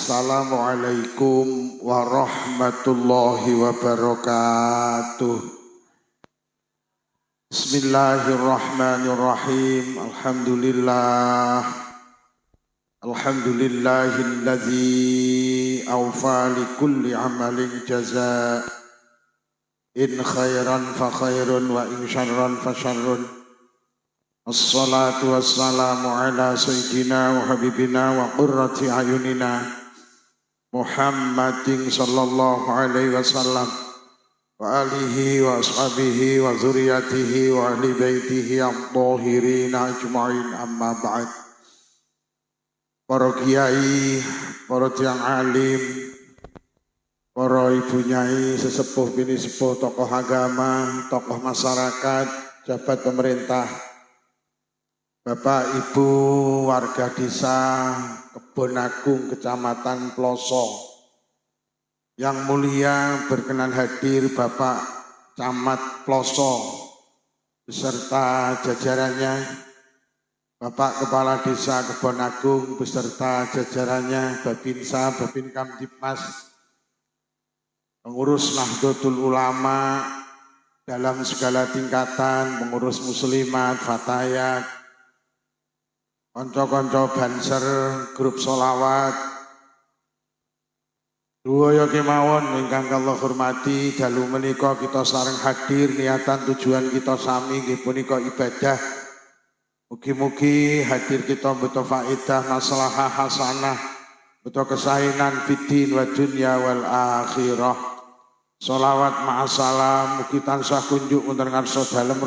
Assalamualaikum warahmatullahi wabarakatuh. Bismillahirrahmanirrahim. Alhamdulillahilladzi awfa likulli amalin jazaa. In khairan fa khairun wa in syarran fa syarrun. Assalatu wassalamu ala sayyidina wa habibina wa qurrati ayunina Muhammadin sallallahu alaihi wasallam wa alihi wa ashabihi wa zuriyatihi wa ahli baitihi at-tahirin ajma'in, amma ba'd. Para kiai, para tiyang alim, para ibu nyai, sesepuh bini sepuh, tokoh agama, tokoh masyarakat, jabat pemerintah, Bapak Ibu warga desa Kebon Agung Kecamatan Ploso, yang mulia berkenan hadir Bapak Camat Ploso beserta jajarannya, Bapak Kepala Desa Kebon Agung beserta jajarannya, Babinsa, Babin Kamtibmas, pengurus Nahdlatul Ulama dalam segala tingkatan, pengurus muslimat, fatayat, konco-konco banser, grup solawat, duwaya kemawon ingkang kula hormati, dalu menika kita sareng hadir niatan tujuan kita sami nggih punika ibadah. Mugi-mugi hadir kita beto faedah maslahah hasanah, beto kesahinan fiddin wa dunya wal akhirah. Sholawat ma'asalam mugi tansah kunjuk wonten ngarsa dalem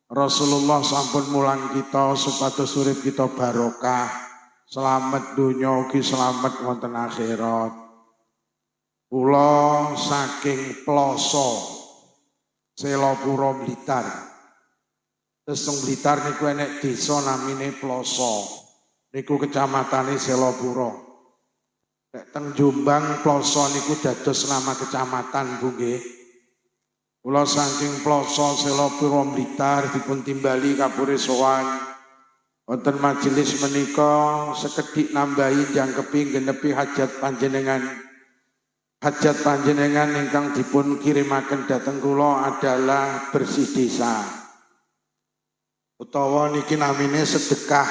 Rasulullah sampun mulang kita supados urip kita barokah, selamat dunya ugi selamat wonten akhirat. Kula saking Ploso, Selopuro Blitar. Terus Blitar niku enek desa namine Ploso. Niku kecamatane Selopuro. Nek teng Jombang Ploso niku dados nama kecamatan Bu nggih. Kula saking Ploso Selopuro Blitar dipun timbali kapure sowan wonten majelis menika sekedhik nambahi jangkepi genepi hajat panjenengan. Hajat panjenengan ingkang dipun kirimaken dhateng kula adalah bersih desa. Utawa niki namine sedekah.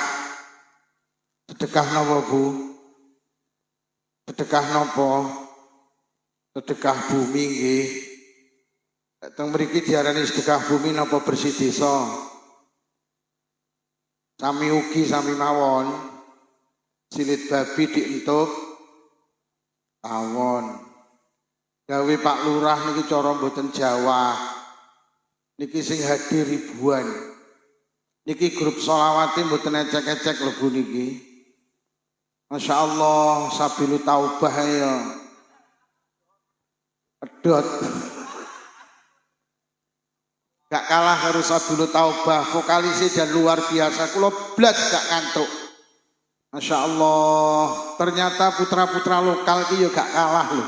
Sedekah napa Bu? Sedekah napa? Sedekah bumi nggih. Teng mriki diarani sedekah bumi napa bersih desa. Sami ugi sami mawon. Silit babi dientuk tawon. Gawe Pak Lurah niki cara mboten Jawa. Niki sing hadir ribuan. Niki grup sholawati mboten ecek-ecek lho Bu niki. Masya Allah, sabilu taubah ya. Edot. Gak kalah harus Sabilu Taubah, vokalisnya dan luar biasa. Kulo blas gak ngantuk. Masya Allah, ternyata putra-putra lokal itu gak kalah loh.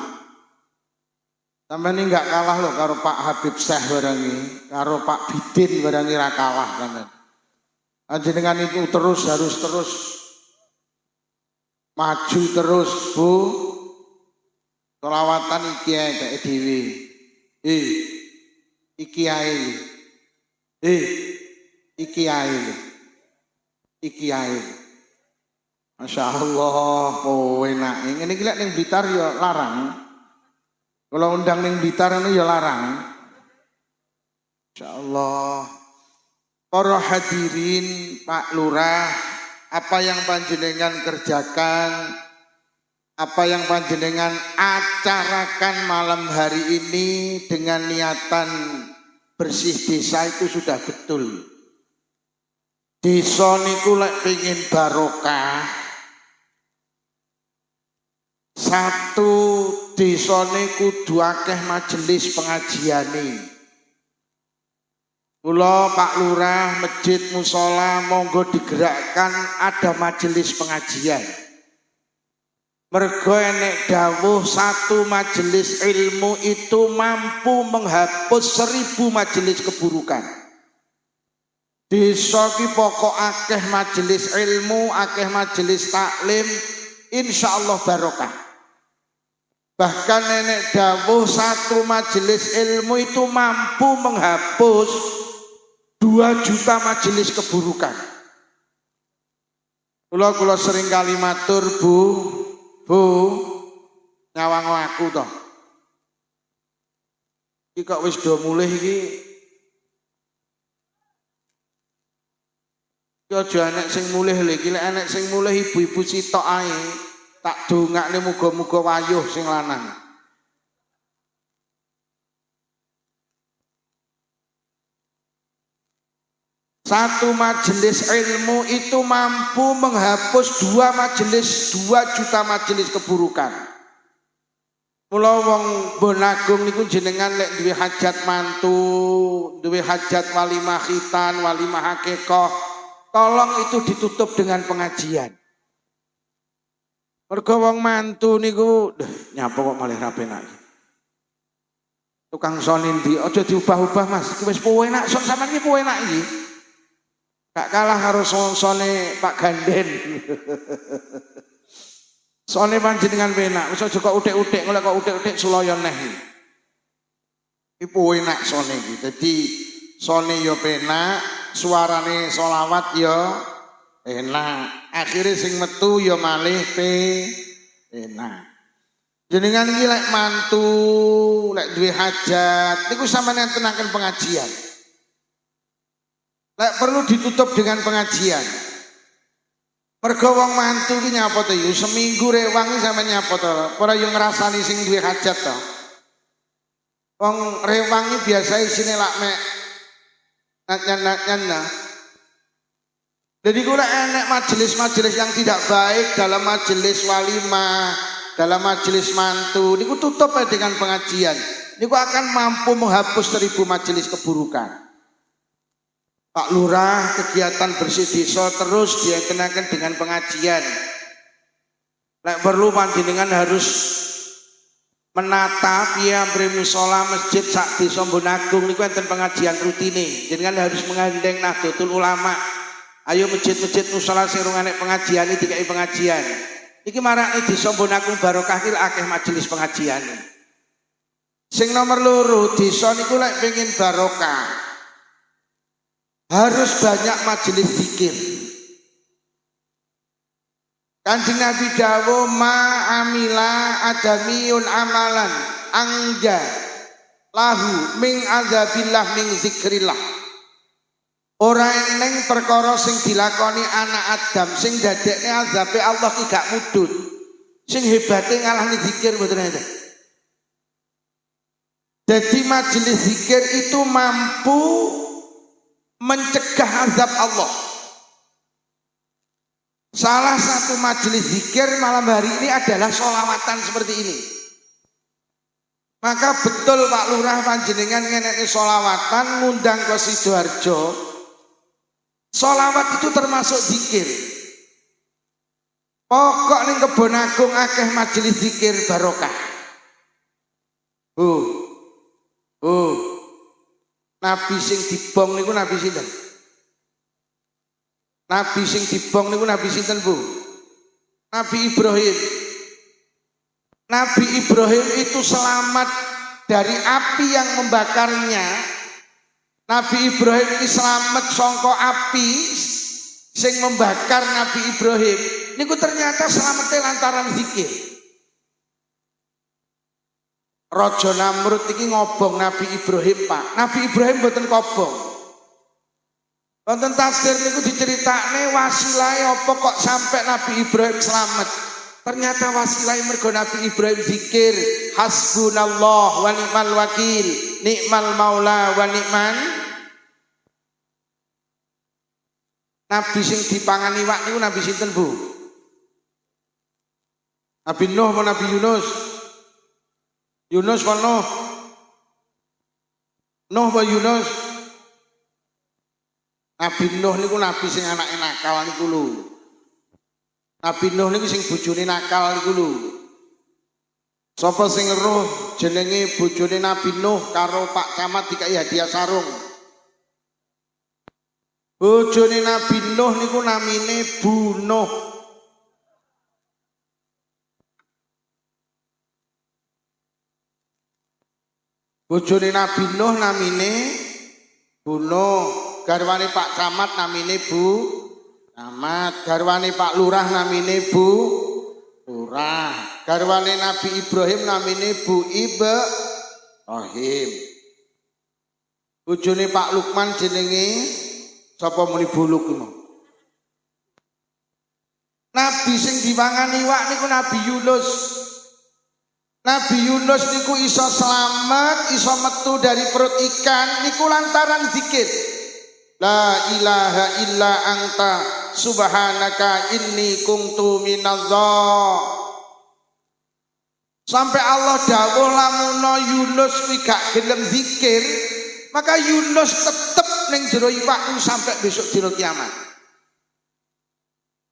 Sampai ini gak kalah loh karo Pak Habib Syekh barangi, karo Pak Bidin barangi ra kalah sampean. Panjenengan itu harus terus maju terus Bu. Sholawatan iki ae dhewe. Iki ae. Iki ae. Masya Allah, enak. Ngene iki lek ning Blitar ya larang. Kalau undang ning Blitar itu ya larang. Masya Allah. Para hadirin, Pak Lurah, apa yang panjenengan kerjakan, apa yang panjenengan acarakan malam hari ini dengan niatan bersih desa itu sudah betul. Desa niku lek pengin barokah, satu desa niku kudu akeh majelis pengajiane. Kula Pak Lurah, masjid musala monggo digerakkan ada majelis pengajian. Mergo enek dawuh satu majelis ilmu itu mampu menghapus 1000 majelis keburukan. Desa ki pokok akeh majelis ilmu, akeh majelis taklim, insyaallah barokah. Bahkan nenek dawuh satu majelis ilmu itu mampu menghapus 2 juta majelis keburukan. Kula sering kali matur Bu nyawang aku toh. Iki kok wis do mulih iki. Iki aja enek sing mulih lho, iki lek enek sing mulih ibu-ibu sitok ae. Tak dongakne muga-muga wayuh sing lanang. Satu majelis ilmu itu mampu menghapus 2 majelis, 2 juta majelis keburukan. Mula wong Bonagung niku jenengan lek duwe hajat mantu, duwe hajat walimah khitan, walimah hakikah, tolong itu ditutup dengan pengajian. Mergo wong mantu niku nyapa kok malih ra penak. Tukang son ndi aja diubah-ubah Mas, wis penak son sampean iki penak iki. Gak kalah karo sone Pak Ganden. Sone panjenengan penak, wis aja kok utik-utik, golek kok utik-utik sulaya neh. Iku enak sone iki. Dadi sone ya penak, suarane selawat ya enak. Akhire sing metu ya malih enak. Jenengan iki lek mantu, lek duwe hajat, niku sampeyan tenaken pengajian. Lek perlu ditutup dengan pengajian. Mergo wong mantu ki nyapa to yo seminggu rewang iki sampe nyapa to. Ora yo ngrasani sing duwe hajat to. Wong rewang iki biasa isine lak mek nyan. Jadi kula enek majelis-majelis yang tidak baik dalam majelis walimah, dalam majelis mantu, niku tutup dengan pengajian. Niku akan mampu menghapus 1000 majelis keburukan. Pak Lurah kegiatan bersih desa terus dia kenakan dengan pengajian. Lek perlu panjenengan harus menata piye amri musala masjid sak desa Bonagung niku enten pengajian rutine. Jenengan harus menggandeng Nahdlatul Ulama. Ayo masjid-masjid musala sing rung enek pengajian iki dikai pengajian. Iki marake desa Bonagung barokah ki akeh majelis pengajian. Sing nomor 2 desa niku lek pengin barokah harus banyak majelis zikir. Kanjeng Nabi dawuh ma amila adamiyun amalan anja lahu min azabillah min zikrillah. Ora eneng perkara sing dilakoni anak Adam sing dadekne azabe Allah ki gak mudhun. Sing hebate ngalahne zikir mboten enten. Jadi majelis zikir itu mampu mencegah azab Allah. Salah satu majelis zikir malam hari ini adalah sholawatan seperti ini. Maka betul Pak Lurah panjenengan ngeneki sholawatan ngundang ke Sidoarjo. Sholawat itu termasuk zikir. Pokok ning Kebon Agung akeh majelis zikir barokah. Nabi sing dibong niku nabi sinten? Nabi sing dibong niku nabi sinten, Bu? Nabi Ibrahim. Nabi Ibrahim itu selamat dari api yang membakarnya. Nabi Ibrahim ini selamat sangka api sing membakar Nabi Ibrahim. Niku ternyata selamatnya lantaran zikir. Raja Namrud iki ngobong Nabi Ibrahim, Pak. Nabi Ibrahim mboten kobong. Wonten tafsir niku diceritakne wasilahe apa kok sampai Nabi Ibrahim selamat. Ternyata wasilahe mergo Nabi Ibrahim zikir hasbunallah wa ni'mal wakil, ni'mal maula wa ni'man. Nabi sing dipangani iwak niku Nabi sinten, Bu? Nabi Nuh apa Nabi Yunus? Yunus apa Nuh? Nuh apa Yunus? Nabi Nuh niku nabi sing anake nakal niku lho. Nabi Nuh niku sing bojone nakal niku lho. Sapa sing roh jenenge bojone Nabi Nuh karo Pak Camat dikai hadiah sarung. Bojone Nabi Nuh niku namine Bu Nuh. Bojone Nabi Nuh namine Bu Nuh, garwane Pak Camat namine Bu Camat, garwane Pak Lurah namine Bu Lurah, garwane Nabi Ibrahim namine Bu Ibrahim. Bojone Pak Lukman jenenge sapa muni Buluk ngono. Nabi sing dipangan iwak niku Nabi Yunus. Nabi Yunus niku iso selamat, iso metu dari perut ikan niku lantaran zikir. La ilaha illa anta subhanaka inni kuntu minadh. Sampai Allah dawuh lamun Yunus kuwi gak gelem zikir, maka Yunus tetep ning jero iwak sampai besok dina kiamat.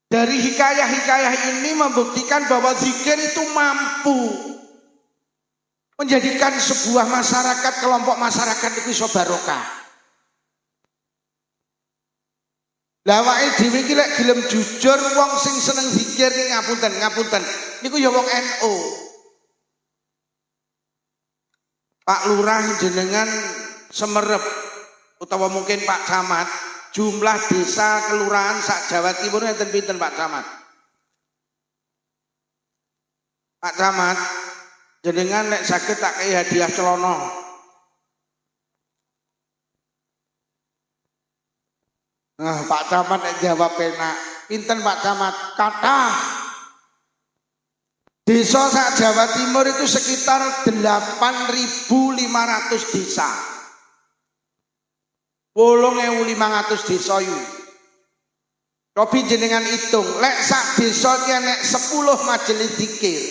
Dari hikayah-hikayah ini membuktikan bahwa zikir itu mampu menjadikan sebuah masyarakat, kelompok masyarakat itu iso barokah. Lah awake dhewe iki lek gelem jujur wong sing seneng zikir iki ngapunten niku ya wong NU. Pak Lurah jenengan Semerep utawa mungkin Pak Camat, jumlah desa kelurahan sak Jawa Timur enten pinten Pak Camat? Pak Camat, jenengan nek saged tak kei hadiah celana. Nah, Pak Camat nek jawab penak. Pinten Pak Camat? Kathah. Desa sak Jawa Timur itu sekitar 8.500 desa. 8.500 desa yu. Robi jenengan hitung, lek sak desa ki enek 10 majelis zikir.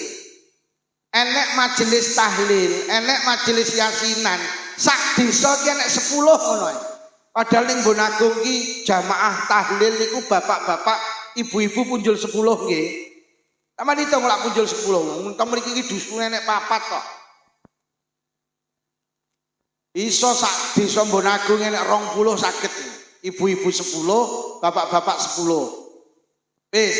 Enek majelis tahlil, enek majelis yasinan. Sak desa ki enek 10 ngono. Padahal ning Bonagung ki jamaah tahlil niku bapak-bapak, ibu-ibu punjul 10 nggih. Sampeyan hitung lak punjul 10. Untung mriki iki dusune enek 4 kok. Iso sak desa Bonagung enek 20 saged. Ibu-ibu 10, bapak-bapak 10. Wis.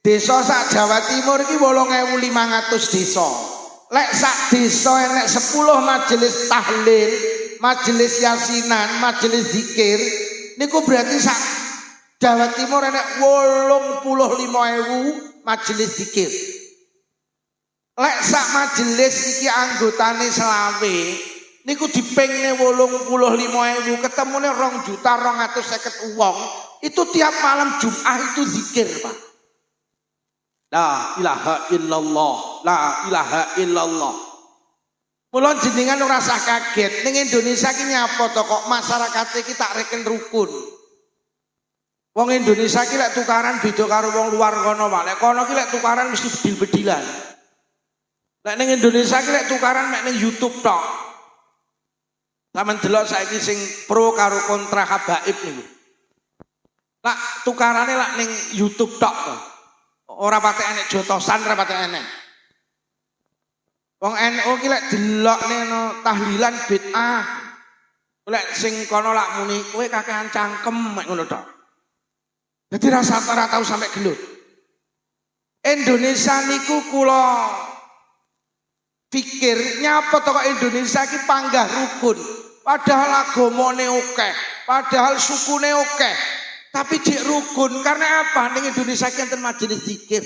Desa sak Jawa Timur iki 8.500 desa. Lek sak desa enek 10 majelis tahlil, majelis yasinan, majelis zikir, niku berarti sak Jawa Timur enek 85.000 majelis zikir. Lek sak majelis iki anggotane selawe, niku dipingne 85.000, ketemune 2.250.000 wong. Itu tiap malam Jumat itu zikir, Pak. La ilaha illallah, la ilaha illallah. Mula jenengan ora usah kaget, ning Indonesia ki nyapa to kok masyarakat iki tak reken rukun. Wong Indonesia ki lek tukaran beda karo wong luar kono, Pak. Lek kono ki lek tukaran mesti bedil-bedilan. Lek ning Indonesia ki lek tukaran mek ning YouTube tok. Sampeyan delok saiki sing pro karo kontra habaib niku. Lak tukarane lak ning YouTube tok to. Ora patek enek jotosan, ora patek enek. Wong NU ki lek delokne no tahlilan bid'ah. Lek sing kono lak muni kowe kakehan cangkem mek ngono tok. Dadi rasa ora tau sampe gelut. Indonesia niku kula pikir nyapa to kok Indonesia ki panggah rukun. Padahal agamane akeh, padahal sukune akeh. Tapi cek rukun karena apa? Ning Indonesia ki enten majelis zikir.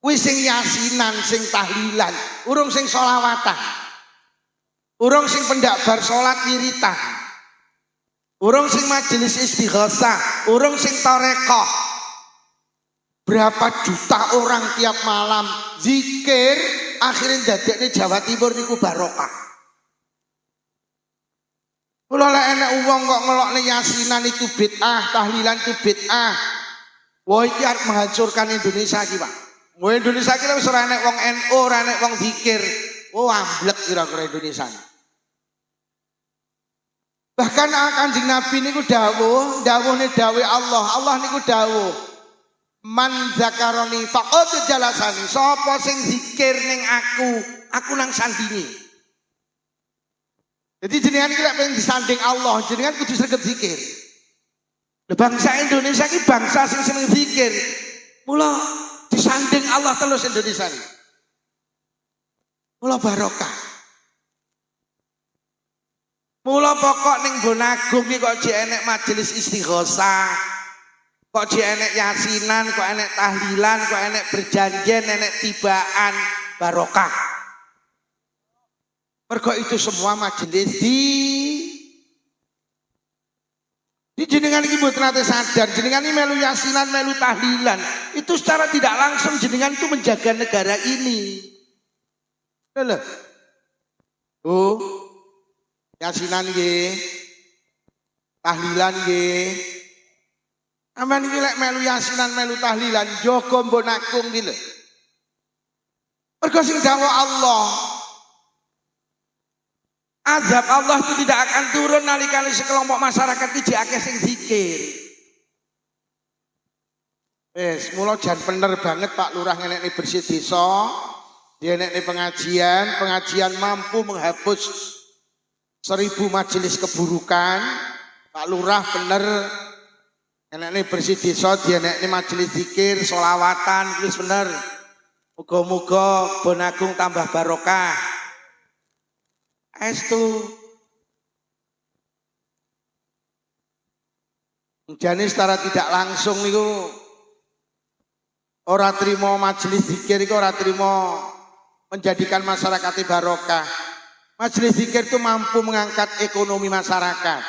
Kuwi sing yasinan, sing tahlilan, urung sing sholawatan. Urung sing pendakbar salat wiritan. Urung sing majelis istighosah, urung sing tarekah. Berapa juta orang tiap malam zikir, akhirnya dadekne Jawa Timur niku barokah. Kula lek enek wong kok ngelokne yasinan itu bid'ah, tahlilan itu bid'ah. Wah iki arep menghancurkan Indonesia iki, Pak. Wong Indonesia iki wis ora enek wong NU, ora enek wong zikir. Oh amblek kira-kira Indonesia. Bahkan Kanjeng Nabi niku dawuhne dawuh Allah. Allah niku dawuh, "Man zakaroni faqad jalasani." Sapa sing zikir ning aku nang sandingi. Jadi jenengan iki lek pengen disanding Allah, jenengan kudu sregep zikir. Bangsa Indonesia iki bangsa sing seneng zikir. Mula disanding Allah terus Indonesia ini. Mula barokah. Mula pokok ning Bonagung iki kok jek enek majelis istighosah. Kok jek enek yasinan, kok enek tahlilan, kok enek berjanjian, enek tibaan, barokah. Mergo itu semua majelis di jenengan iki mboten nate sadar, jenengan ini melu yasinan, melu tahlilan. Itu secara tidak langsung jenengan itu menjaga negara ini. Lho. Oh. Yasinan nggih. Tahlilan nggih. Aman iki lek melu yasinan, melu tahlilan, jaga Bonagung iki lho. Mergo sing dawuh Allah, azab Allah itu tidak akan turun nalikane sekelompok masyarakat iki akeh sing zikir. Wes, mula jan bener banget Pak Lurah ngenekne bersih desa, dienekne pengajian mampu menghapus 1000 majelis keburukan. Pak Lurah bener ngenekne bersih desa, dienekne majelis zikir, sholawatan, wis bener. Muga-muga Bonagung tambah barokah. Estu jane secara tidak langsung niku ora trimo majelis zikir iku ora trimo menjadikan masyarakat barokah. Majelis zikir itu mampu mengangkat ekonomi masyarakat.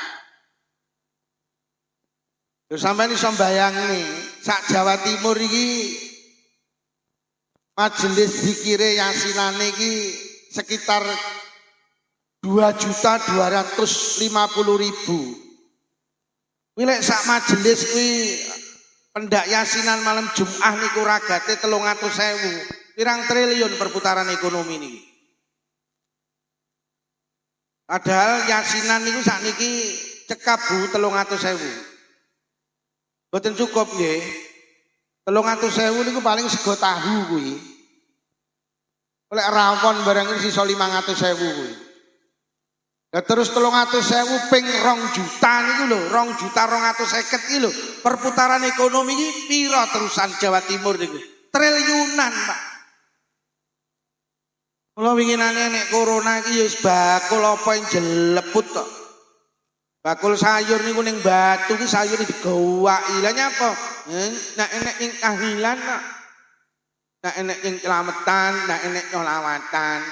Yo sampeyan iso mbayangni sak Jawa Timur iki majelis zikire yasinane iki sekitar 2.250.000. Wilek sak majelis kuwi pendak yasinan malam Jumat niku ragate 300.000. Pirang triliun perputaran ekonomi niki. Padahal yasinan niku sakniki cekap Bu 300.000. Boten cukup nggih. 300.000 niku paling sego tahu kuwi. Oleh rawon barang sisa 500.000 kuwi. Ya terus 300.000 ping 2 juta niku lho, 2.250.000 iki lho. Perputaran ekonomi iki pira terusan Jawa Timur niku? Triliunan, Pak. Mula winginane nek corona iki ya wis bakul apa yang jeleput kok. Bakul sayur niku ning Batu ki sayur digowaki. Lah nyapa? Nek enek ing tahlilan kok. Nek enek ing kelametan, nek enek nyolawatan.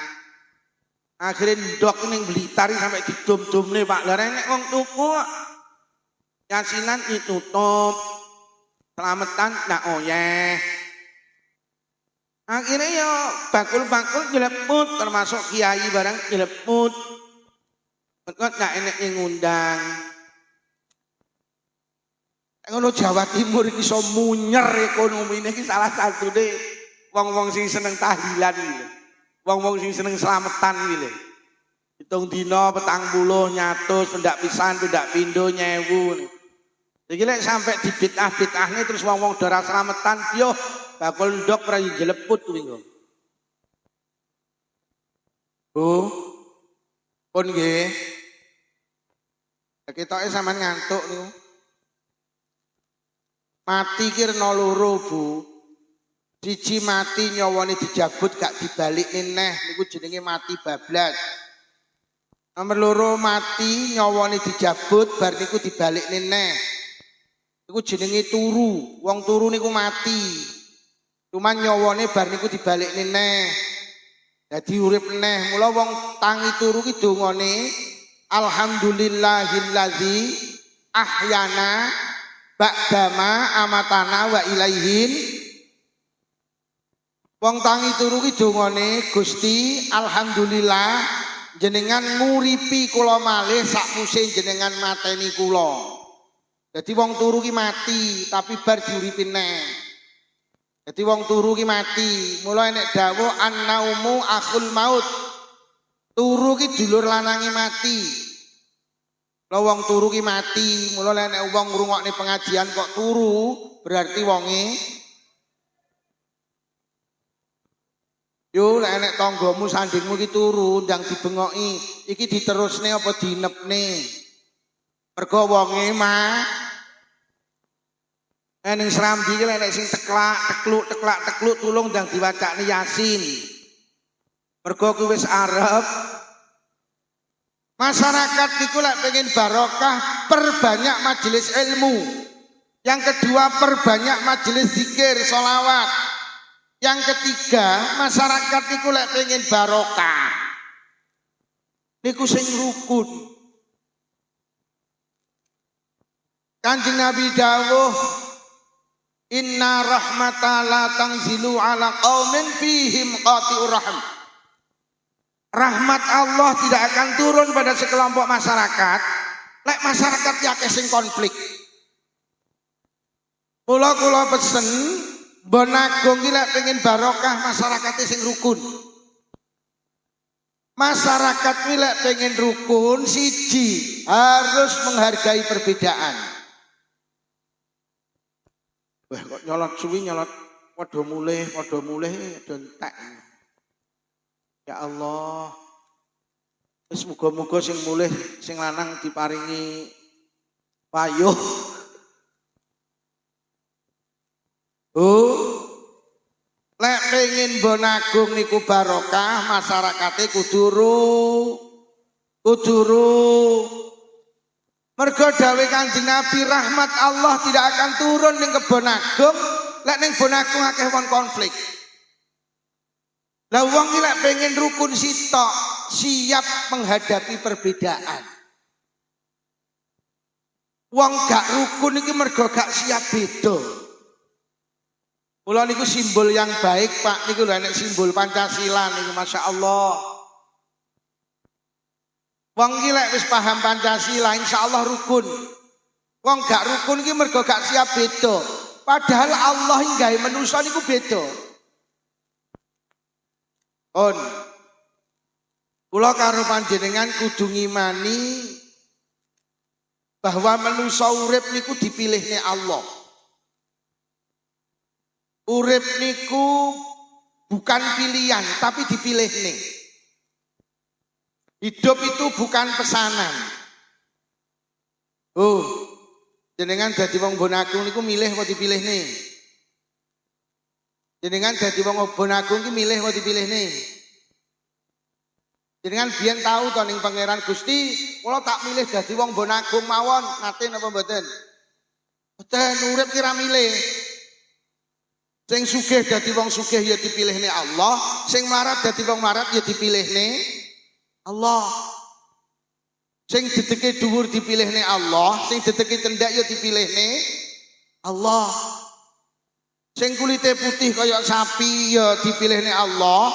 Akhirnya ndok ning Blitar sampai didom-domne Pak. Lah nek wong tuku yasinan ditutup. Kelametan ndak oyeh. Akhirnya ya bakul-bakul jeleput termasuk kiai barang jeleput. Kok ndak enek yang ngundang. Ngono Jawa Timur iki iso munyer ekonomine iki salah satune wong-wong sing seneng tahlilan iki. Wong-wong sing seneng slametan iki lho. Hitung dina 40 nyatus pendak pisan, pendak pindho 1000. Iki lek sampe dibid'ah-bid'ahne terus wong-wong ora slametan yo bakul ndok ora jeleput kuwi kok. Bu. Pun nggih. Ketoke sampean ngantuk niku. Mati ki rena loro, Bu. Siji mati nyawane dijabut gak dibalikne neh niku jenenge mati bablas. Nomor loro mati nyawane dijabut bar niku dibalikne neh. Niku jenenge turu. Wong turu niku mati. Cuman nyawane bar niku dibalikne neh. Dadi urip neh. Mula wong tangi turu ki dongane alhamdulillahilladzi ahyana ba'dama amatana wa ilaihin. Wong tangi turu ki dongane Gusti alhamdulillah jenengan nguripi kula malih sakmuse jenengan mateni kula. Dadi wong turu ki mati tapi bar diuripi neh. Dadi wong turu ki mati. Mula enek dawuh annaumu akhul maut. Turu ki dulur lanange mati. Lha wong turu ki mati. Mula nek wong ngrungokne pengajian kok turu berarti wonge yo lek enek tanggamu sandingmu ki turu ndang dibengoki iki diterusne apa dinepne mergo wonge mah ning Serambi ki lek sing teklak tekluk tulung ndang diwacakne Yasin Mergo kuwi wis arep. Masyarakat niku lek pengen barokah, perbanyak majelis ilmu. Yang kedua, perbanyak majelis zikir, sholawat. Yang ketiga, masyarakat niku lek pengen barokah, niku sing rukun. Kanjeng Nabi dawuh, inna rahmata la tanzilu ala qaumin fihim qati'ur rahim. Rahmat Allah tidak akan turun pada sekelompok masyarakat lek masyarakat akeh sing konflik. Kula pesen Mbon Agung iki lek pengen barokah masyarakate sing rukun. Masyarakat iki lek pengen rukun, siji harus menghargai perbedaan. Wah kok nyolot suwi nyolot padha mulih entek. Ya Allah. Wis muga-muga sing mulih sing lanang diparingi payuh. Lek pengen Mbon Agung niku barokah, masyarakate kuduru. Mergo dawuh Kanjeng Nabi, rahmat Allah tidak akan turun ning Kebon Agung lek ning Bon Agung akeh wong konflik. Lah wong iki lek pengen rukun sitok, siap menghadapi perbedaan. Wong gak rukun iki mergo gak siap beda. Kula niku simbol yang baik, Pak. Niku lho nek simbol Pancasila niku Masya Allah. Wong iki lek wis paham Pancasila insyaallah rukun. Wong gak rukun iki mergo gak siap beda. Padahal Allah iki gawe manusa niku beda. Kula karo panjenengan kudu ngimani bahwa manusa urip niku dipilihne Allah. Urip niku bukan pilihan tapi dipilih nih. Hidup itu bukan pesanan. Jenengan dadi wong Bon Agung niku milih apa dipilih nih? Jenengan dadi wong Bon Agung iki milih apa dipilih nih? Jenengan biyen tahu to ning Pangeran Gusti, kula tak milih dadi wong Bon Agung mawon, nate napa mboten? Mboten, urip kira milih. Sing sugih dadi wong sugih ya dipilihne Allah, sing melarat dadi wong melarat ya dipilihne Allah. Sing dedeke dhuwur dipilihne Allah, sing dedeke cendak ya dipilihne Allah. Sing kulite putih kaya sapi ya dipilihne Allah,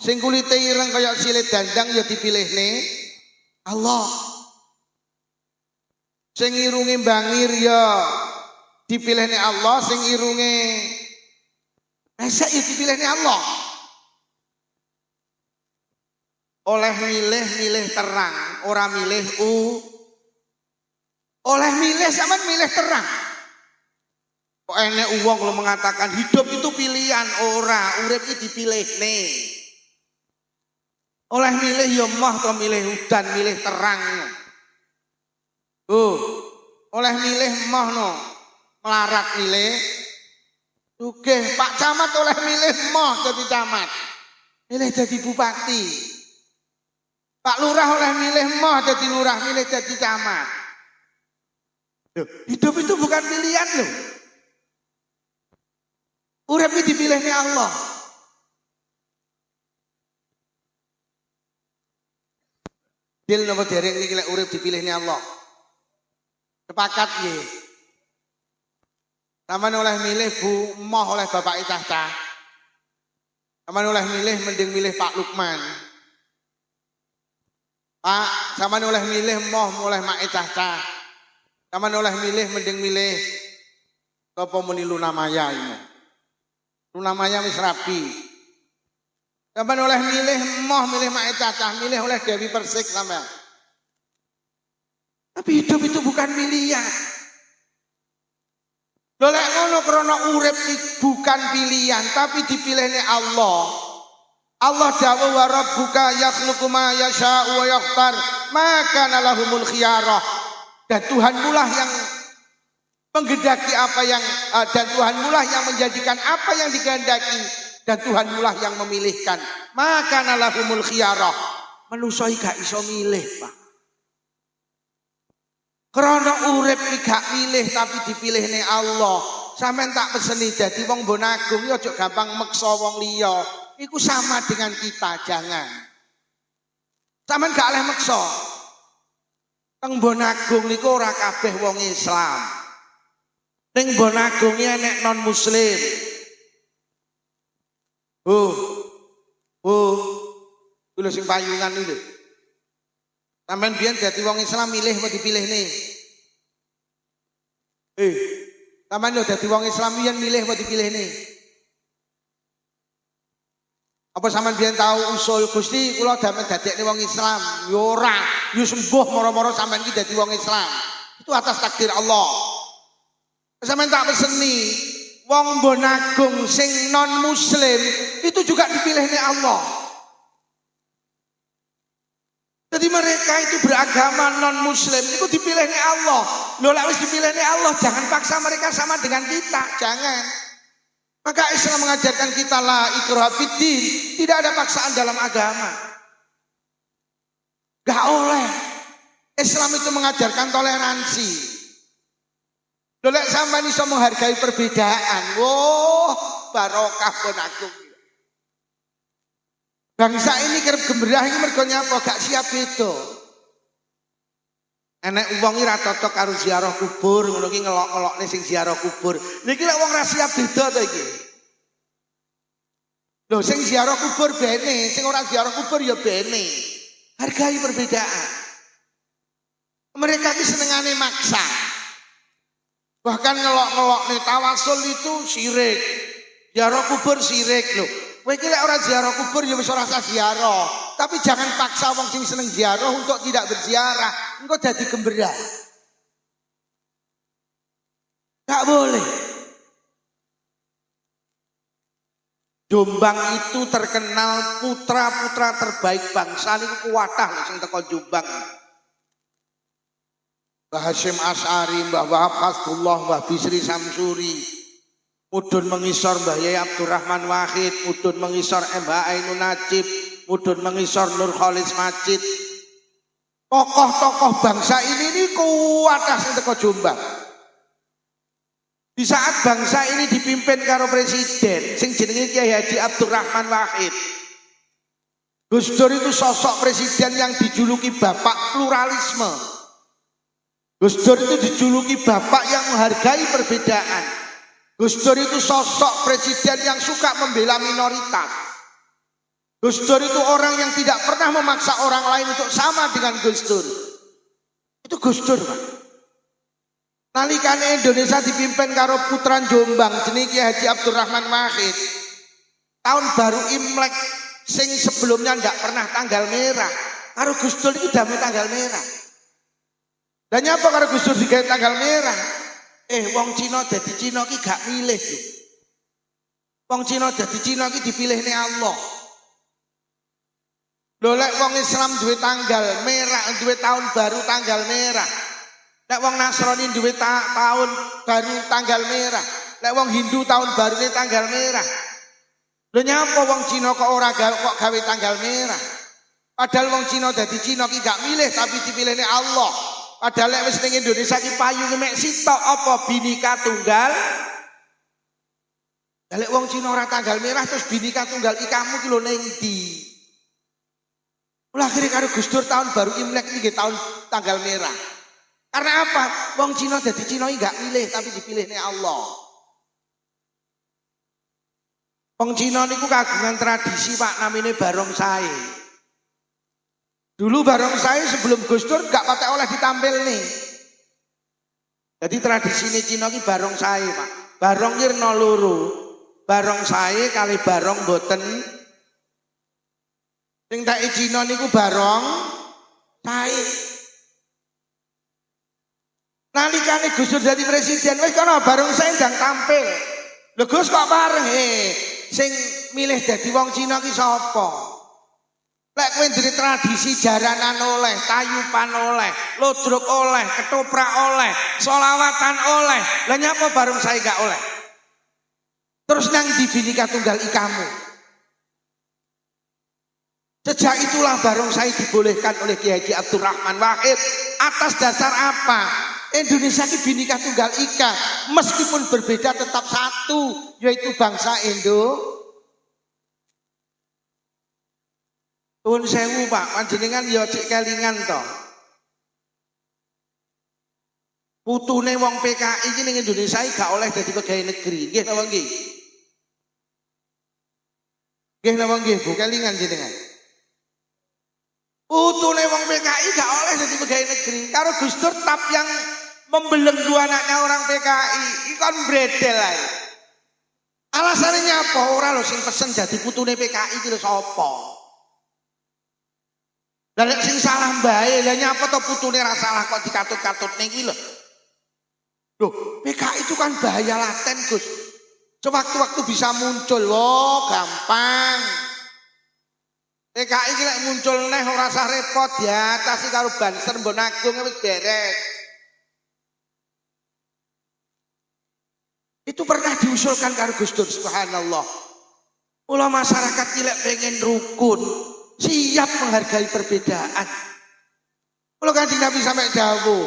sing kulite ireng kaya silit dandang ya dipilihne Allah. Sing irunge bangir ya dipilihne Allah, sing irunge esek ya dipilihne Allah. Oleh milih terang, ora milih oleh milih sampean milih terang. Kok enek wong lo mengatakan hidup itu pilihan, ora, urip iki dipilihne. Oleh milih ya moh to milih udan, milih terang. Oleh milih moh no, melarat milih. Oke, Pak Camat oleh milih moh jadi camat. Milih jadi bupati. Pak Lurah oleh milih moh jadi lurah, milih jadi camat. Hidup itu bukan pilihan loh. Urip iki dipilihne Allah. Dil napa dereng iki lek urip dipilihne Allah. Sepakat nggih. Sampeyan oleh milih Bu moh oleh Bapak Caca. Sampeyan oleh milih mending milih Pak Lukman. Pak, sampeyan oleh milih moh oleh Mak Caca. Sampeyan oleh milih mending milih apa muni Luna Maya ini. Luna Maya wis rapi. Sampeyan oleh milih moh milih Mak Caca, milih oleh Dewi Persik sampeyan. Tapi hidup itu bukan pilihan. Lek ngono krana urip bukan pilihan tapi dipilihne Allah. Allah dawuh wa rabbuka yakhluqu ma yasha'u wa yakhtar, maka lahumul khiyarah. Dan Tuhanmulah yang menggendaki apa yang dan Tuhanmulah yang menjadikan apa yang dikehendaki dan Tuhanmulah yang memilihkan, Maka nalahumul khiyarah. Manusa iki gak iso milih, Pak. Krana urip iki gak milih tapi dipilihne Allah. Sampeyan tak peseni dadi wong bonagung ya aja gampang meksa wong liya. Iku sama dengan kita, jangan. Sampeyan gak oleh meksa. Teng Bonagung niku ora kabeh wong Islam. Ning Bonagung enek non muslim. Kulo sing payungan iki lho. Sampeyan biyen dadi wong Islam milih apa dipilihne? Sampeyan lho dadi wong Islam biyen milih apa dipilihne? Apa sampean biyen tahu usul Gusti kula damel dadekne wong Islam? Ya ora, ya sembuh moro-moro sampean iki dadi wong Islam. Itu atas takdir Allah. Sampean tak peseni, wong Bonagung sing non muslim itu juga dipilihne Allah. Jadi mereka itu beragama non muslim itu dipilihne Allah. Lho lek wis dipilihne Allah jangan paksa mereka sama dengan kita, jangan. Maka Islam mengajarkan kita la ikraha fiddin, tidak ada paksaan dalam agama. Gak oleh. Islam itu mengajarkan toleransi. Lek sampeyan iso menghargai perbedaan, barokah Bonagung. Bangsa ini kerep gembrah iki mergo nyapa gak siap beda. Enek wong iki ra cocok karo ziarah kubur, ngono ki ngelok-ngelokne sing ziarah kubur. Niki lek wong ra siap beda to iki. Lho sing ziarah kubur bene, sing ora ziarah kubur ya bene. Hargai perbedaan. Mereka ki senengane maksa. Bahkan ngelok-ngelokne tawasul itu syirik. Ziarah kubur syirik lho. Kowe iki lek ora ziarah kubur ya wis ora usah ziarah. Tapi jangan paksa wong sing seneng ziarah untuk tidak berziarah. Engko dadi gemberan. Gak boleh. Jombang itu terkenal putra-putra terbaik bangsa niku kuwatah sing teko Jombang. Mbah Hasyim Asy'ari, Mbah Wahab Hasbullah, Mbah Bisri Samsuri, mudhun mengisor Mbah Yai Abdurrahman Wahid, mudhun mengisor MH Ainun Najib, mudhun mengisor Nur Khalis Majid. Tokoh-tokoh bangsa ini kuwatah sing teko Jombang. Di saat bangsa ini dipimpin karo presiden sing jenenge Kiai Haji Abdurrahman Wahid. Gus Dur itu sosok presiden yang dijuluki bapak pluralisme. Gus Dur itu dijuluki bapak yang menghargai perbedaan. Gus Dur itu sosok presiden yang suka membela minoritas. Gus Dur itu orang yang tidak pernah memaksa orang lain untuk sama dengan Gus Dur. Itu Gus Dur, Pak. Nalikane Indonesia dipimpin karo putra Jombang jenenge Kiai Haji Abdurrahman Wahid. Tahun baru Imlek sing sebelumnya ndak pernah tanggal merah. Karo Gus Dur iki damel tanggal merah. Dan nyapa karo Gus Dur digawe tanggal merah? Wong Cina dadi Cina ki gak milih lho. Wong Cina dadi Cina ki dipilihne Allah. Lho lek wong Islam duwe tanggal merah, duwe tahun baru tanggal merah. Lek wong Nasrani duwe tahun baru tanggal merah. Lek wong Hindu tahun baru ini tanggal merah. Lho nyapa wong Cina kok ora kok gawe tanggal merah? Padahal wong Cina dadi Cina ki gak milih tapi dipilihne Allah. Padahal lek wis ning Indonesia ki payu mek sitok apa Bhinneka Tunggal. Lek wong Cina ora tanggal merah terus Bhinneka Tunggal ikamu ki lho ning ndi? Mula akhire karo Gus Dur tahun baru Imlek iki tahun tanggal merah. Karena apa? Wong Cina dadi Cina iki gak milih tapi dipilihne Allah. Wong Cina niku kagungan tradisi Pak namine barongsai. Dulu barongsai sebelum Gus Dur gak patek oleh ditampilne. Jadi tradisi ini Cina ki barongsai Pak. Barong ki rena loro. Barongsai kali barong boten. Sing tak Cina niku barong sae. Nalikane Gus Dur dadi presiden wis kono barongsai ndang tampil. Lho Gus kok bareng sing milih dadi wong Cina ki sapa? Lek kowe duwe tradisi jaranan oleh, tayupan oleh, lodrok oleh, ketoprak oleh, sholawatan oleh. Lah nyapa barongsai gak oleh? Terus nang di Bhinneka Tunggal ikamu. Sejak itulah barongsai dibolehkan oleh Kiai Haji Abdurrahman Wahid. Atas dasar apa? Indonesia ini Bhinneka Tunggal Ika, meskipun berbeda tetap satu, yaitu bangsa Indo. Nuwun sewu Pak, panjenengan ya cek kelingan to. Putune wong PKI iki ning Indonesia gak oleh dadi pegawai negeri. Nggih napa nggih? Nggih napa nggih, Bu kelingan jenengan. Putune wong PKI gak oleh dadi pegawai negeri. Karo Gus Dur tap yang membelenggu anaknya orang PKI, iki kan bredel ae. Alasannya apa? Ora lho sing pesen dadi putune PKI iki lho sapa? Lah lek sing salah mbae, lah nyapa to putune ra salah kok dikatut-katut ning kuwi lho. Loh, PKI itu kan bahaya laten, Gus. Sewaktu-waktu bisa muncul, loh gampang. PKI iki lek muncul neh ora usah repot ya, atasi karo Banser Mbon Agung wis beres. Itu pernah diusulkan karo Gus Dur, subhanallah. Mula masyarakat iki lek pengen rukun, siap menghargai perbedaan. Kalau Kanjeng Nabi sampai dawuh,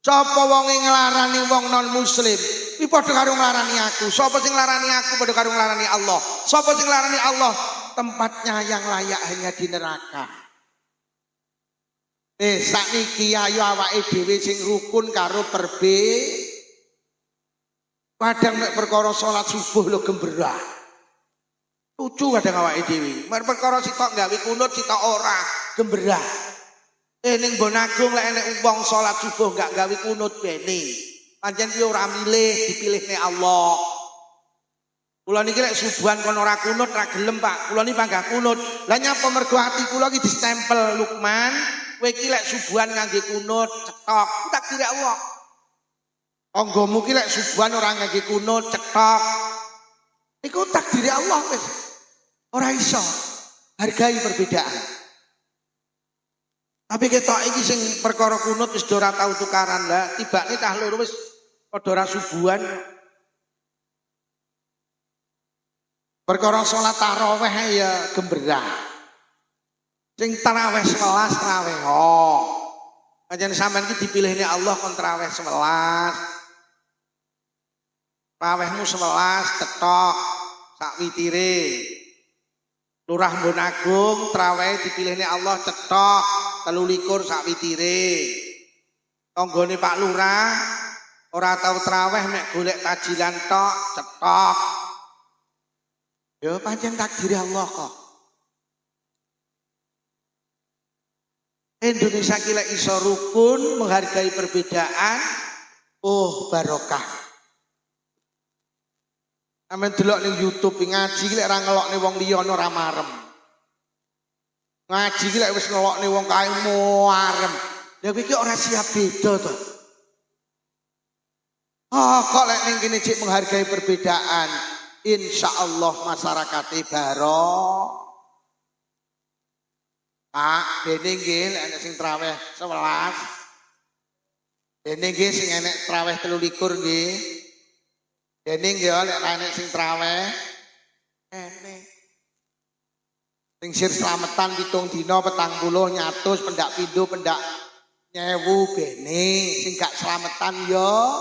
sapa wong nglarani wong non muslim, iki padha karo nglarani aku. Sapa sing nglarani aku padha karo nglarani Allah. Sapa sing nglarani Allah, tempatnya yang layak hanya di neraka. Sakniki ayo awake dhewe sing rukun karo kadang mek perkara salat subuh lho gemberah. Lucu kadang awake dhewe. Mek perkara sitok gawe kunut sitok ora gemberah. Ning Mbon Agung lek enek wong salat subuh gak gawe kunut bene. Pancen ki ora milih, dipilihne Allah. Kula niki lek subuhan kon ora kunut ra gelem, Pak. Kula niki panggah kunut. Lah nyapa mergo ati kula iki distempel Lukman, kowe iki lek subuhan ngangge kunut cetok, takdir Allah. Anggamu ki lek subuhan ora ngangge kunut cetok. Iku takdir Allah wis. Ora iso hargai perbedaan. Tapi ketok iki sing perkara kunut wis ora tau tukaran lah, tibane cah loro wis padha ora subuhan. Perkara salat tarawih ya gemberah. Sing tarawih 11 tarawih. Pancen sampean iki dipilihne Allah kon tarawih 11. Tarawihmu 11 cetok sak witire. Lurah Mbon Agung tarawih dipilihne Allah cetok 23 sak witire. Tanggane Pak Lurah ora tau tarawih mek golek tajilan tok cetok. Ya pancen takdir Allah kok. Indonesia ki lek iso rukun menghargai perbedaan, barokah. Amen delok ning YouTube ngaji ki lek ora ngelokne wong liya ora marem. Ngaji ki lek wis ngelokne wong kae muarem. Lha kowe iki ora siap beda to. Kok lek ning kene cek menghargai perbedaan. Insyaallah masyarakate barok. Pak, dene nggih enek sing traweh 11. Dene nggih sing enek traweh 23 nggih. Dene nggih lek enek sing traweh enek. Sing sir slametan 7 dina 40 nyatus pendak pindho pendak nyewu bene. Sing gak slametan ya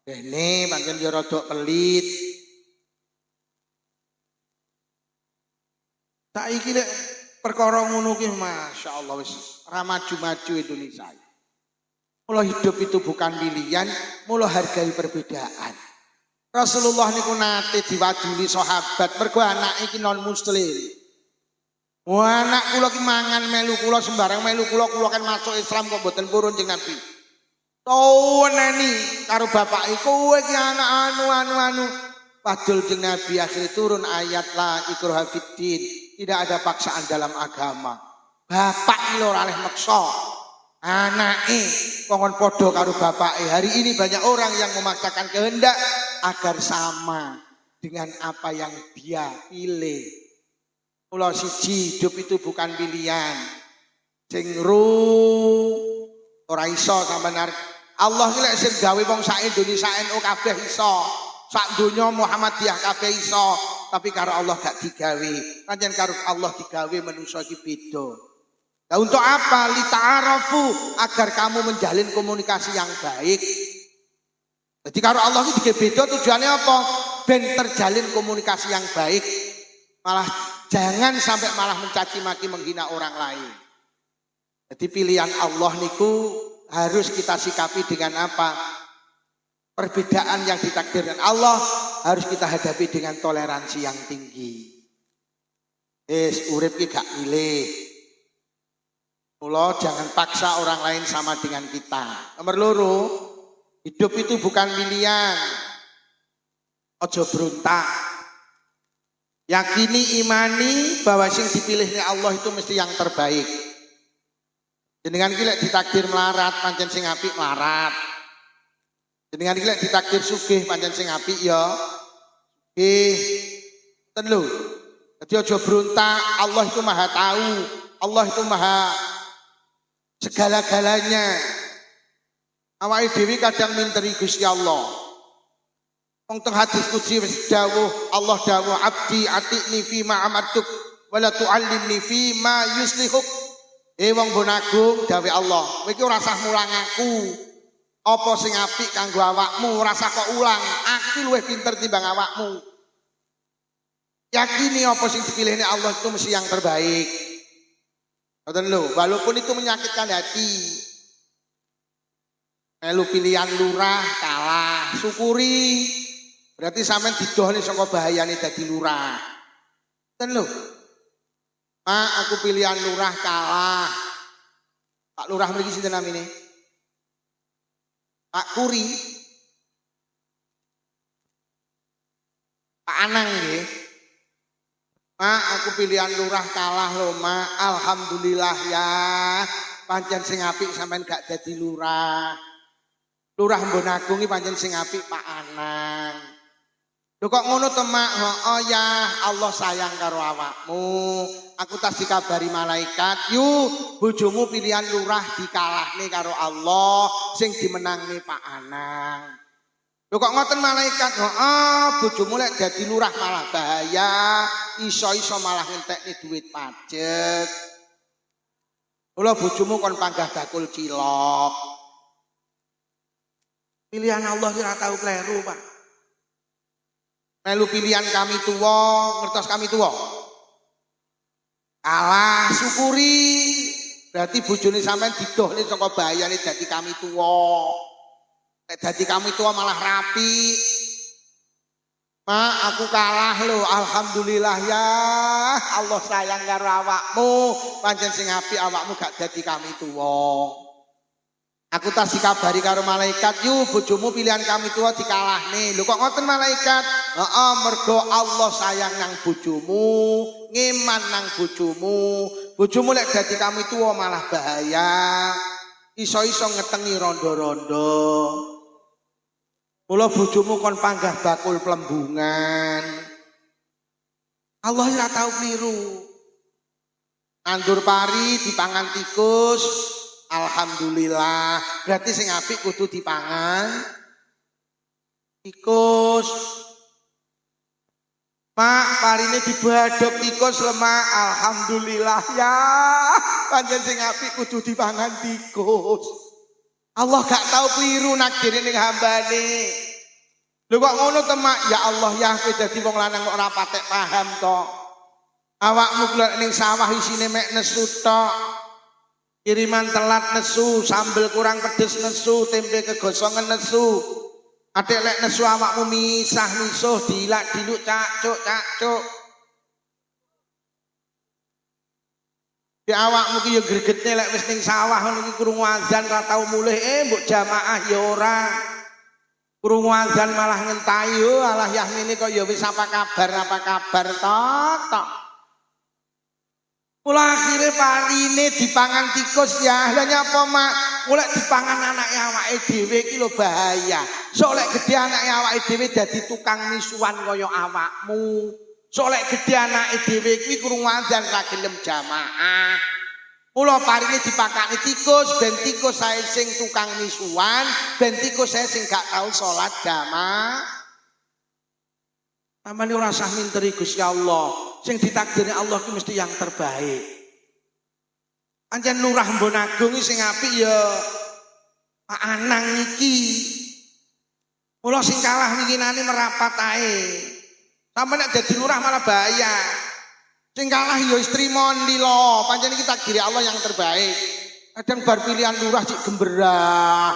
bene pancen ya rada pelit. Saiki lek perkara ngono ki masyaallah wis ra maju-maju Indonesia. Mula hidup itu bukan pilihan, mula hargai perbedaan. Rasulullah niku nate diwaduli sahabat mergo anake iki non muslim. Wah anak kula ki mangan melu kula sembarang melu kula kan masuk Islam kok mboten purun jeung Nabi. Taweneni karo bapake kowe ki anak anu. Padahal jeung Nabi akhir turun ayat la ikraha fiddin. Tidak ada paksaan dalam agama. Bapak iki ora oleh maksa. Anake kongkon padha karo bapake. Hari ini banyak orang yang memaksakan kehendak agar sama dengan apa yang dia pilih. Mula siji hidup itu bukan pilihan. Sing ora iso sampeyan. Allah iki lek sing gawe wong sak Indonesia NU kabeh iso. Sak donya Muhammadiyah kabeh iso. tapi karo Allah gak digawe. Pancen karo Allah digawe manusa iki beda. Nah, untuk apa? Li ta'arafu, agar kamu menjalin komunikasi yang baik. Jadi karo Allah iki digawe beda tujuannya apa? Ben terjalin komunikasi yang baik. Malah jangan sampai malah mencaci maki menghina orang lain. Jadi pilihan Allah niku harus kita sikapi dengan apa? Perbedaan yang ditakdirkan Allah harus kita hadapi dengan toleransi yang tinggi. Urip ki gak milih. Mula jangan paksa orang lain sama dengan kita. Nomor loro, hidup itu bukan pilihan. Ojo berontak. Yakini, imani bahwa sing dipilihnya Allah itu mesti yang terbaik. Jenengan ki lek ditakdir melarat, pancen sing apik melarat. Jenengan iki lek ditakdir sugih pancen sing apik ya. Nggih. Ten lho. Dadi aja berontak, Allah itu Maha tahu. Allah itu Maha segala-galanya. Awake dhewe kadang minteri Gusti Allah. Wong teng hadis qudsi wis dawuh, Allah dawuh abdi atikni fi ma amartuk wala tuallimni fi ma yuslihuk. Wong bonagung dawuh Allah, kowe iki ora usah mulang aku. Apa sing apik kanggo awakmu, rasa kok ulang. Aku luwih pinter timbang awakmu. Yakini apa sing dipilihnya Allah itu mesti yang terbaik. Ngoten lho, walaupun itu menyakitkan hati. Melu pilihan lurah kalah, syukuri. Berarti sampean didohne saka bahayane dadi lurah. Ngoten lho. Aku pilihan lurah kalah. Pak Lurah mriki sinten namine? Pak Kuri, Pak Anang nggih. Aku pilihan lurah kalah lho, alhamdulillah ya. Pancen sing apik sampean gak dadi lurah. Lurah Mbonagung iki pancen sing apik Pak Anang. Lho kok ngono to, Mak? Oh ya, Allah sayang karo awakmu. Aku tas dikabari malaikat, "Yu, bojomu pilihan lurah dikalahne karo Allah, sing dimenangne Pak Anang." Lho kok ngoten malaikat? Bojomu lek dadi lurah malah bahaya, iso-iso malah ngentekne duit pajak. Mula bojomu kon panggah bakul cilok. Pilihan Allah ora tau kleru, Pak. Melu pilihan kami tua, ngertos kami tua. Kalah syukuri. Berarti bojone sampean didohne saka bahayane dadi kami tua. Nek dadi kami tua malah rapi. Aku kalah lho, alhamdulillah ya. Allah sayang karo awakmu. Pancen sing apik awakmu gak dadi kami tua. Aku tas dikabari karo malaikat, "Yu, bojomu pilihan kami tua dikalahne." Lho kok ngoten malaikat? Mergo Allah sayang nang bojomu, ngeman nang bojomu. Bojomu lek dadi kami tua malah bahaya. Iso-iso ngetengi rondo-rondo. Mula bojomu kon panggah bakul plembungan. Allah ora tau kliru. Nandur pari dipangan tikus. Alhamdulillah, berarti sing apik kudu dipangan tikus. Pak, parine dibadhok tikus lemak. Alhamdulillah ya. Pancen sing apik kudu dipangan tikus. Allah gak tahu keliru nakdire ning hambane. Lho kok ngono to, Mak? Ya Allah ya, kowe dadi wong lanang kok ora patek paham to. Awakmu kelek ning sawah isine mek nesu tok. Kiriman telat nesu, sambel kurang pedes nesu, tempe kegosongan nesu. Adek lek nesu awakmu misah misuh dilak diluk cacuk. Di awakmu ki ya gregetne lek wis ning sawah ngono iki krungu azan ra tau mulih mbok jamaah ya ora. Krungu azan malah ngentahi, alah Yahmini kok ya wis apa kabar tok. Mula akhirnya parine dipangan tikus ya. Lah nyapa, Mak? Mulai dipangan anake awake dhewe iki lho bahaya. Sok lek gedhe anake awake dhewe dadi tukang misuhan kaya awakmu. Sok lek gedhe anake dhewe kuwi krungu azan ra gelem jamaah. Mula parine dipakani tikus, ben tikus sae sing tukang misuhan, ben tikus sae sing gak tau salat jamaah. Sampeyan ora usah minteri Gusti Allah. Sing ditakdiri Allah ku mesti yang terbaik. Pancen Lurah Embon Agung sing apik ya Pak Anang iki. Mula sing kalah wikinane merapat ae. Sampe nek dadi lurah malah bahaya. Sing kalah ya istri mondi lho. Pancen iki takdiri Allah yang terbaik. Kadang bar pilihan lurah cik gemberah.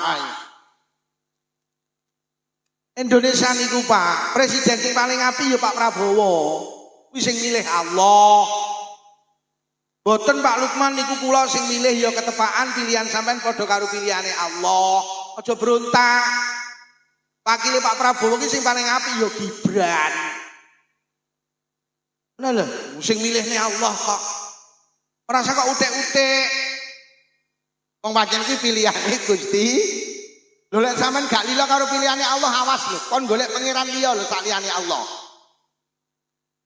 Indonesia niku Pak, presiden sing paling apik ya Pak Prabowo. Kuwi sing milih Allah. Boten Pak Lukman niku kula sing milih ya ketepaan pilihan sampean padha karo pilihane Allah. Aja berontak. Wakile Pak Prabowo ki sing paling apik ya Gibran. Nah lho, sing milihne Allah kok. Ora usah kok utek-utek. Wong pancen kuwi pilihane Gusti. Lho lek sampean gak lila karo pilihane Allah awas lho. Kon golek pangeran liya lho sak liyane Allah.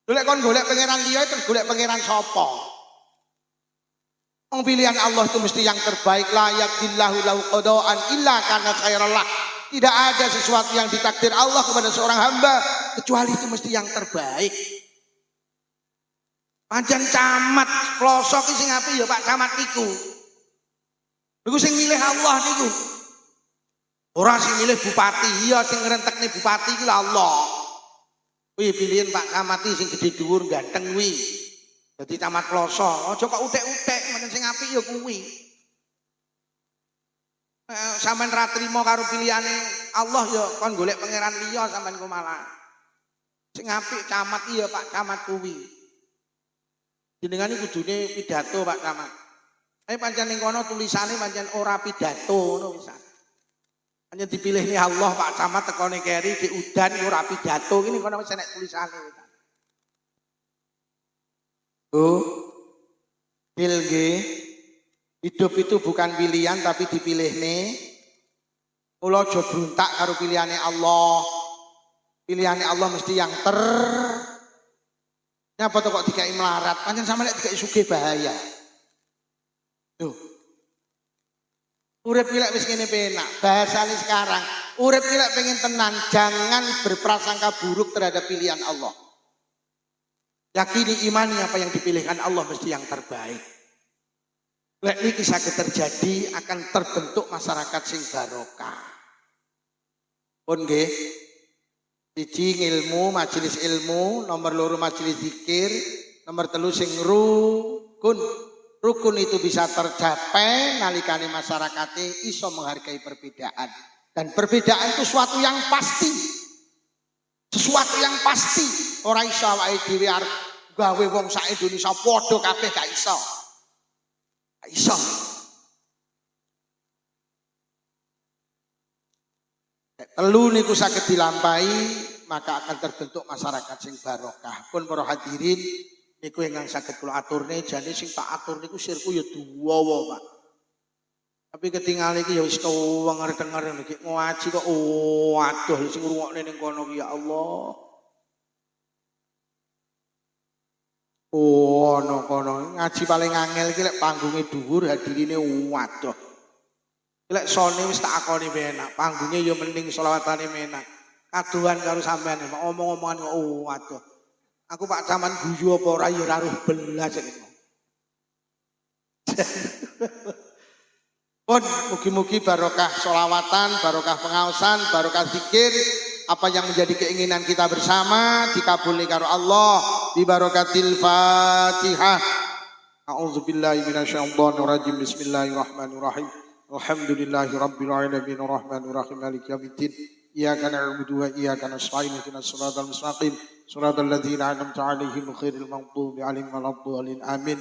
Lho lek kon golek pangeran liya terus golek pangeran sapa? Wong pilihan Allah itu mesti yang terbaik. La yaqillahu lahu qada'an illa kana khairallah. Tidak ada sesuatu yang ditakdir Allah kepada seorang hamba kecuali itu mesti yang terbaik. Pancen camat pelosok iki sing apik ya Pak Camat niku. Niku sing milih Allah niku. Ora sing milih bupati, iya sing ngrentekne bupati iki Allah. Kuwi pilihan Pak Camat sing gedhe dhuwur ganteng kuwi. Dadi camat pelosok, aja kok utek-utek, men sing apik ya kuwi. Sampeyan ra trimo karo pilihane Allah ya kon golek pangeran liya sampeyan ku malah. Sing apik camat iya Pak Camat kuwi. Jenengane kudune pidato Pak Camat. Pancen ning kono tulisane pancen ora pidato ngono pisan. Pancen dipilihne Allah Pak Camat tekone keri di udan ora pidato iki ning kono wis enek tulisane. Oh. Pilge hidup itu bukan pilihan tapi dipilih nih. Kula aja bruntak karo pilihane Allah. Pilihane Allah mesti yang Nyapa to kok dikai melarat? Pancen sampe nek dikai sugih bahaya. Tuh. Urip iki lek wis ngene penak, bahasane sekarang. Urip iki lek pengen tenang, jangan berprasangka buruk terhadap pilihan Allah. Yakini imani apa yang dipilihkan Allah mesti yang terbaik. Lek niki saged terjadi akan terbentuk masyarakat sing barokah. Pun nggih. Siji ilmu, majelis ilmu, nomor loro majelis zikir, nomor telu sing rukun. Rukun itu bisa tercapai nalikane masyarakate iso menghargai perbedaan. Dan perbedaan itu sesuatu yang pasti. Sesuatu yang pasti. Ora iso awake dhewe arep gawe wong sak Indonesia padha kabeh gak iso. Gak iso. Telu niku saged dilampahi maka akan terbentuk masyarakat sing barokah. Pun para hadirin niku ingkang saged kula aturne jane sing tak atur niku sirku ya duwawa, Pak. Tapi ketinggal iki ya wis denger iki ngaji kok waduh sing ngrungokne ning kono ya Allah. Kono ngaji paling angel iki lek panggunge dhuwur hadirine waduh. Lek sone wis tak akoni penak, panggunge ya mending selawatane menak. Kaduhan karo sampean omong-omongan waduh. Aku Pak Caman guyu apa ora ya ora belas niku. Pun mugi-mugi barokah sholawatan, barokah pengaosan, barokah zikir, apa yang menjadi keinginan kita bersama dikabuli karo Allah bi barokatil Fatihah. A'udzubillahi minasyaitonir rajim. Bismillahirrahmanirrahim. Alhamdulillahi rabbil alamin arrahmanir rahim maliki yaumiddin. Iyyaka na'budu wa iyyaka nasta'in ihdinas siratal mustaqim. Siratal ladzina an'amta 'alaihim ghairil maghdubi 'alaihim waladdallin. Amin.